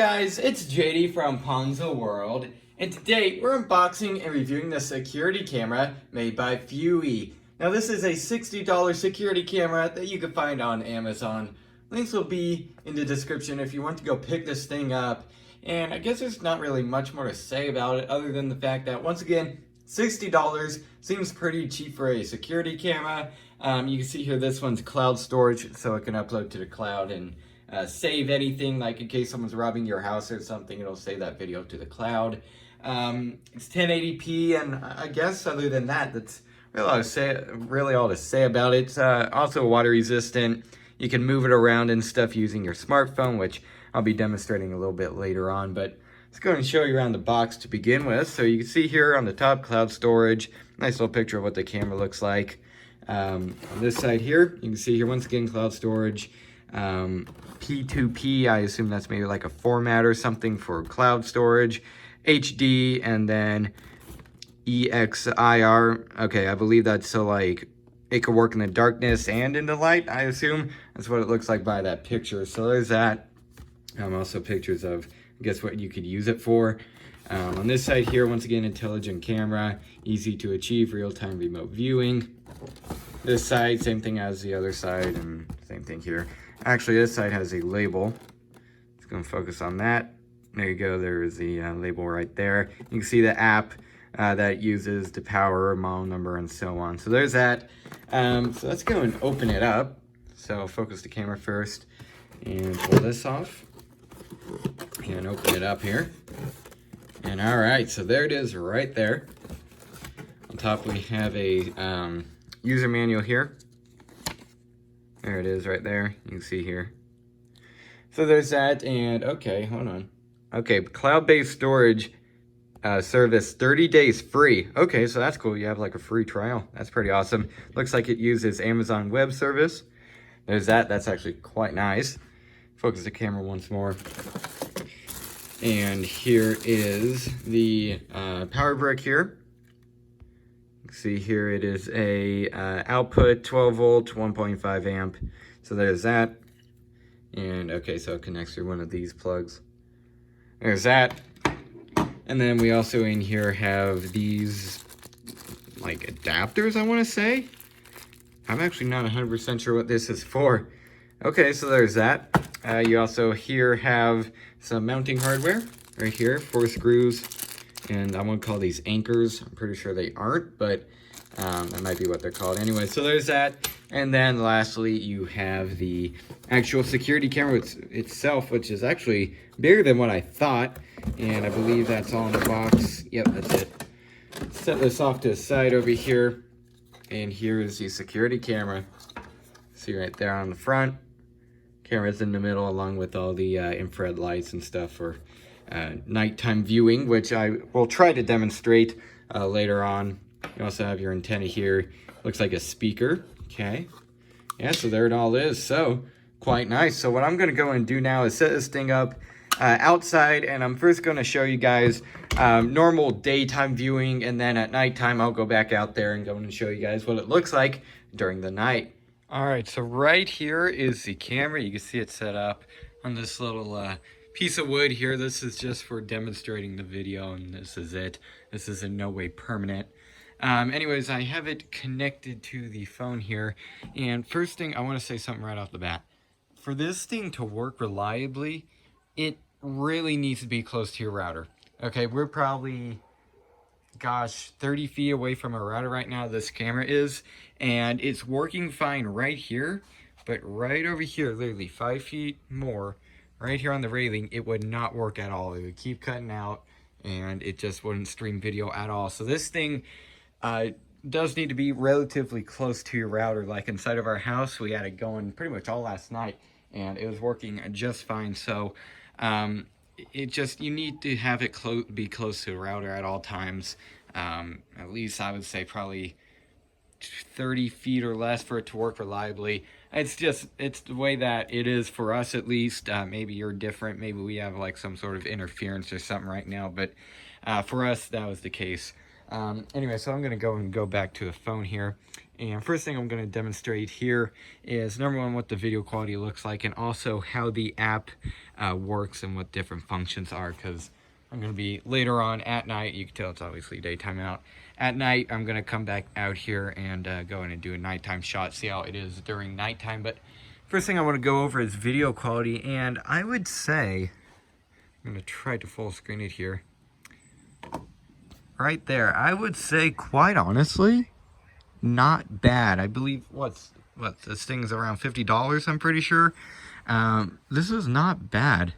guys, it's JD from Ponzo World, and today we're unboxing and reviewing the security camera made by Fyuui. Now this is a $60 security camera that you can find on Amazon. Links will be in the description if you want to go pick this thing up. And I guess there's not really much more to say about it other than the fact that, once again, $60 seems pretty cheap for a security camera. You can see here this one's cloud storage, so it can upload to the cloud and save anything, like in case someone's robbing your house or something, it'll save that video to the cloud. It's 1080p, and I guess other than that, that's really all to say about it. It's also water resistant. You can move it around and stuff using your smartphone, which I'll be demonstrating a little bit later on, but let's go and show you around the box to begin with. So you can see here on the top, cloud storage, nice little picture of what the camera looks like. On this side here, you can see here, once again, cloud storage. P2P, I assume that's maybe like a format or something for cloud storage. HD, and then EXIR. Okay, I believe that's so like it could work in the darkness and in the light, I assume. That's what it looks like by that picture. So there's that. Also pictures of, I guess, what you could use it for. On this side here, once again, intelligent camera, easy to achieve, real-time remote viewing. This side, same thing as the other side, and same thing here. Actually, this side has a label. Just gonna focus on that. There you go, there's the label right there. You can see the app that uses the power, model number, and so on. So there's that. So let's go and open it up. So focus the camera first, and pull this off. And open it up here. And all right, so there it is right there. On top we have a user manual here. There it is right there. You can see here. So there's that, and okay, hold on. Okay, cloud-based storage service, 30 days free. Okay, so that's cool. You have like a free trial. That's pretty awesome. Looks like it uses Amazon Web Service. There's that. That's actually quite nice. Focus the camera once more. And here is the power brick here. You can see here it is a output 12 volt, 1.5 amp. So there's that. And okay, so it connects through one of these plugs. There's that. And then we also in here have these like adapters, I want to say. I'm actually not 100% sure what this is for. Okay, so there's that. You also here have some mounting hardware right here, 4 screws, and I won't call these anchors. I'm pretty sure they aren't, but that might be what they're called. Anyway, so there's that. And then lastly, you have the actual security camera itself, which is actually bigger than what I thought. And I believe that's all in the box. Yep, that's it. Set this off to the side over here. And here is the security camera. See right there on the front. Camera's in the middle along with all the infrared lights and stuff for nighttime viewing, which I will try to demonstrate later on. You also have your antenna here. Looks like a speaker. Okay. Yeah, so there it all is. So quite nice. So what I'm going to go and do now is set this thing up outside, and I'm first going to show you guys normal daytime viewing, and then at nighttime I'll go back out there and go and show you guys what it looks like during the night. All right, so right here is the camera. You can see it set up on this little piece of wood here. This is just for demonstrating the video, and this is it. This is in no way permanent. Anyways, I have it connected to the phone here. And first thing, I want to say something right off the bat. For this thing to work reliably, it really needs to be close to your router. Okay, we're probably, gosh, 30 feet away from a router right now, this camera is, and it's working fine right here, but right over here, literally 5 feet more, right here on the railing, it would not work at all. It would keep cutting out, and it just wouldn't stream video at all. So this thing does need to be relatively close to your router. Like inside of our house, we had it going pretty much all last night, and it was working just fine. So you need to have it be close to the router at all times. At least I would say probably 30 feet or less for it to work reliably. It's the way that it is for us, at least. Maybe you're different. Maybe we have like some sort of interference or something right now, but for us, that was the case. Anyway, so I'm going to go back to the phone here. And first thing I'm going to demonstrate here is, number one, what the video quality looks like, and also how the app works and what different functions are, because I'm going to be later on at night. You can tell it's obviously daytime out. At night, I'm going to come back out here and go in and do a nighttime shot, see how it is during nighttime. But first thing I want to go over is video quality, and I would say, I'm going to try to full screen it here. Right there, I would say, quite honestly, not bad. I believe, this thing's around $50, I'm pretty sure. This is not bad.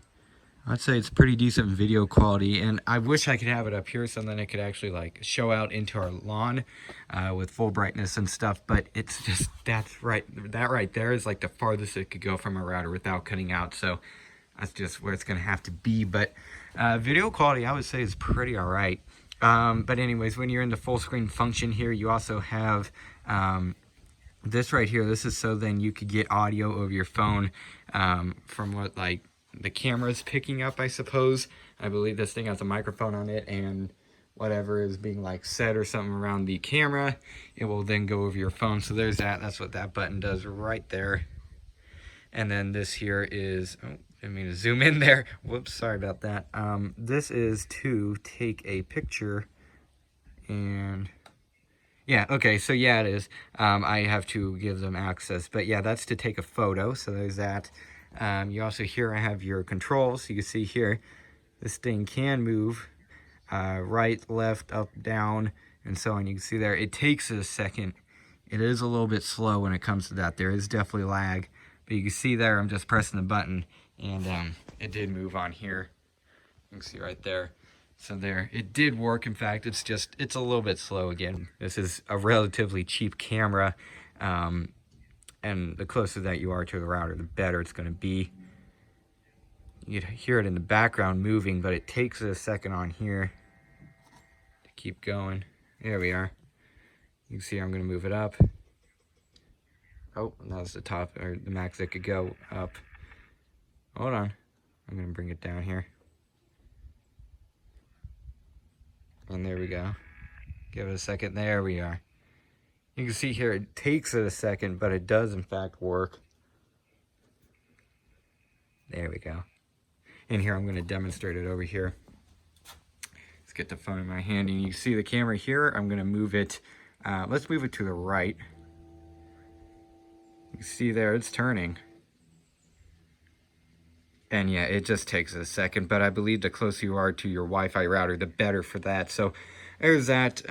I'd say it's pretty decent video quality, and I wish I could have it up here so then it could actually like show out into our lawn with full brightness and stuff, but it's just, that right there is like the farthest it could go from a router without cutting out, so that's just where it's gonna have to be. But video quality, I would say, is pretty all right. But anyways, when you're in the full screen function here, you also have this right here. This is so then you could get audio over your phone from what like the camera's picking up, I suppose. I believe this thing has a microphone on it, and whatever is being like said or something around the camera, it will then go over your phone. So there's that. That's what that button does right there. And then this here is, oh, I didn't mean to zoom in there. Whoops, sorry about that. This is to take a picture, and yeah, okay, so yeah, it is. I have to give them access, but yeah, that's to take a photo, so there's that. You also, here I have your controls. So you can see here, this thing can move right, left, up, down, and so on. You can see there, it takes a second. It is a little bit slow when it comes to that. There is definitely lag, but you can see there, I'm just pressing the button, and it did move on here. You can see right there. So there, it did work. In fact, it's a little bit slow again. This is a relatively cheap camera, and the closer that you are to the router, the better it's going to be. You can hear it in the background moving, but it takes a second on here to keep going. There we are. You can see I'm going to move it up. Oh, that was the top, or the max it could go up. Hold on. I'm going to bring it down here. And there we go. Give it a second. There we are. You can see here, it takes it a second, but it does in fact work. There we go. And here I'm going to demonstrate it over here. Let's get the phone in my hand, and you see the camera here. I'm going to move it. Let's move it to the right. You see there, it's turning. And yeah, it just takes a second, but I believe the closer you are to your Wi-Fi router, the better for that. So there's that.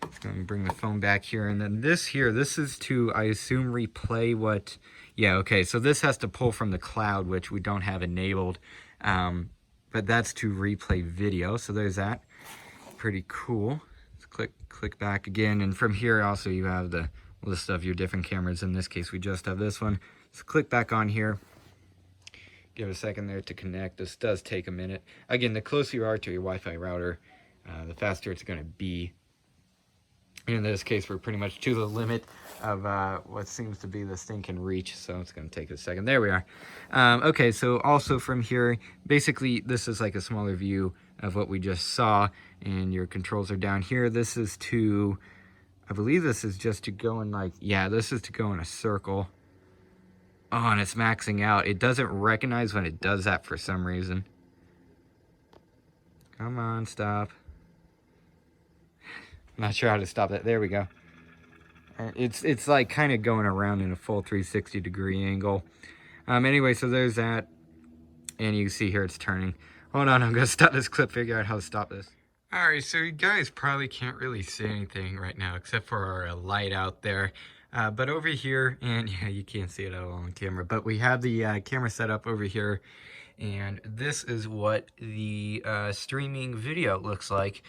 Let's go and bring the phone back here. And then this here, this is to, I assume, replay what, yeah, okay. So this has to pull from the cloud, which we don't have enabled. But that's to replay video. So there's that. Pretty cool. Let's click back again. And from here also you have the list of your different cameras. In this case, we just have this one. Let's click back on here. Give it a second there to connect. This does take a minute. Again, the closer you are to your Wi-Fi router, the faster it's going to be. In this case, we're pretty much to the limit of what seems to be this thing can reach, so it's going to take a second. There we are. Okay, so also from here, basically, this is like a smaller view of what we just saw, and your controls are down here. This is to, I believe this is just to go in like, yeah, this is to go in a circle. Oh, and it's maxing out. It doesn't recognize when it does that for some reason. Come on, stop. Not sure how to stop that. There we go. It's like kind of going around in a full 360-degree angle. Anyway, so there's that. And you can see here it's turning. Hold on, I'm going to stop this clip, figure out how to stop this. Alright, so you guys probably can't really see anything right now except for our light out there. But over here, and yeah, you can't see it at all on camera, but we have the camera set up over here. And this is what the streaming video looks like.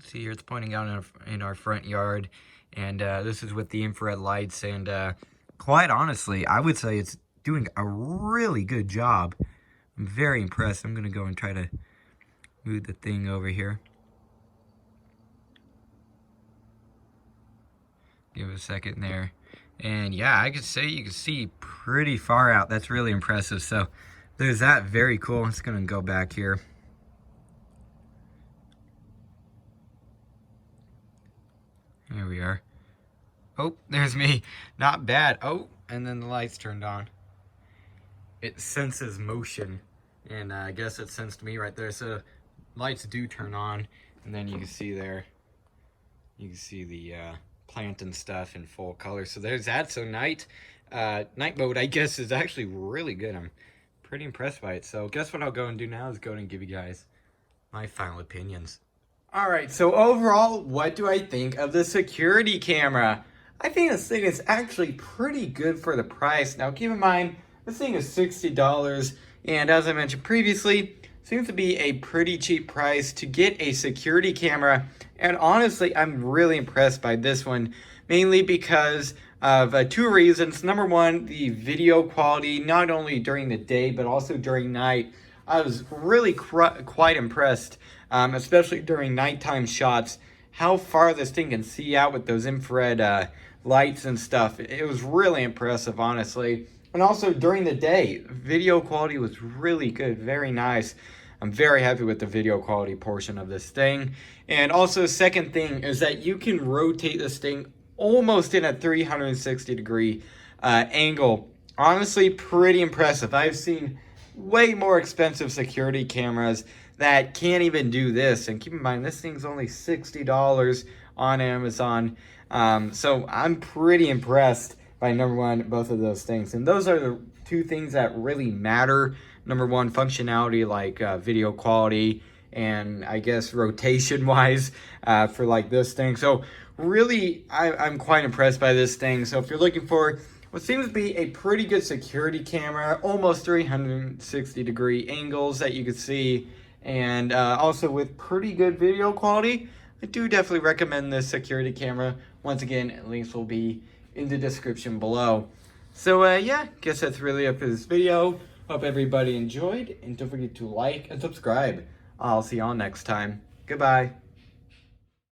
See here, it's pointing out in our front yard, and this is with the infrared lights, and quite honestly, I would say it's doing a really good job. I'm very impressed. I'm going to go and try to move the thing over here. Give it a second there. And yeah, I could say you can see pretty far out. That's really impressive. So there's that. Very cool. It's going to go back here. There we are. Oh, there's me. Not bad. Oh, and then the lights turned on. It senses motion, and I guess it sensed me right there. So lights do turn on, and then you can see there, you can see the plant and stuff in full color. So there's that. So night mode, I guess, is actually really good. I'm pretty impressed by it. So guess what I'll go and do now is go and give you guys my final opinions. All right, so overall, what do I think of the security camera? I think this thing is actually pretty good for the price. Now, keep in mind, this thing is $60, and as I mentioned previously, seems to be a pretty cheap price to get a security camera. And honestly, I'm really impressed by this one, mainly because of two reasons. Number one, the video quality, not only during the day, but also during night. I was really quite impressed, especially during nighttime shots, how far this thing can see out with those infrared lights and stuff. It was really impressive, honestly. And also during the day, video quality was really good, very nice. I'm very happy with the video quality portion of this thing. And also, second thing is that you can rotate this thing almost in a 360-degree angle. Honestly, pretty impressive. I've seen way more expensive security cameras that can't even do this. And keep in mind, this thing's only $60 on Amazon. So I'm pretty impressed by, number one, both of those things. And those are the two things that really matter. Number one, functionality, like video quality, and I guess rotation wise for like this thing. So really, I'm quite impressed by this thing. So if you're looking for what seems to be a pretty good security camera, almost 360-degree angles that you can see, and also with pretty good video quality, I do definitely recommend this security camera. Once again, links will be in the description below. So yeah, guess that's really it for this video. Hope everybody enjoyed, and don't forget to like and subscribe. I'll see y'all next time. Goodbye.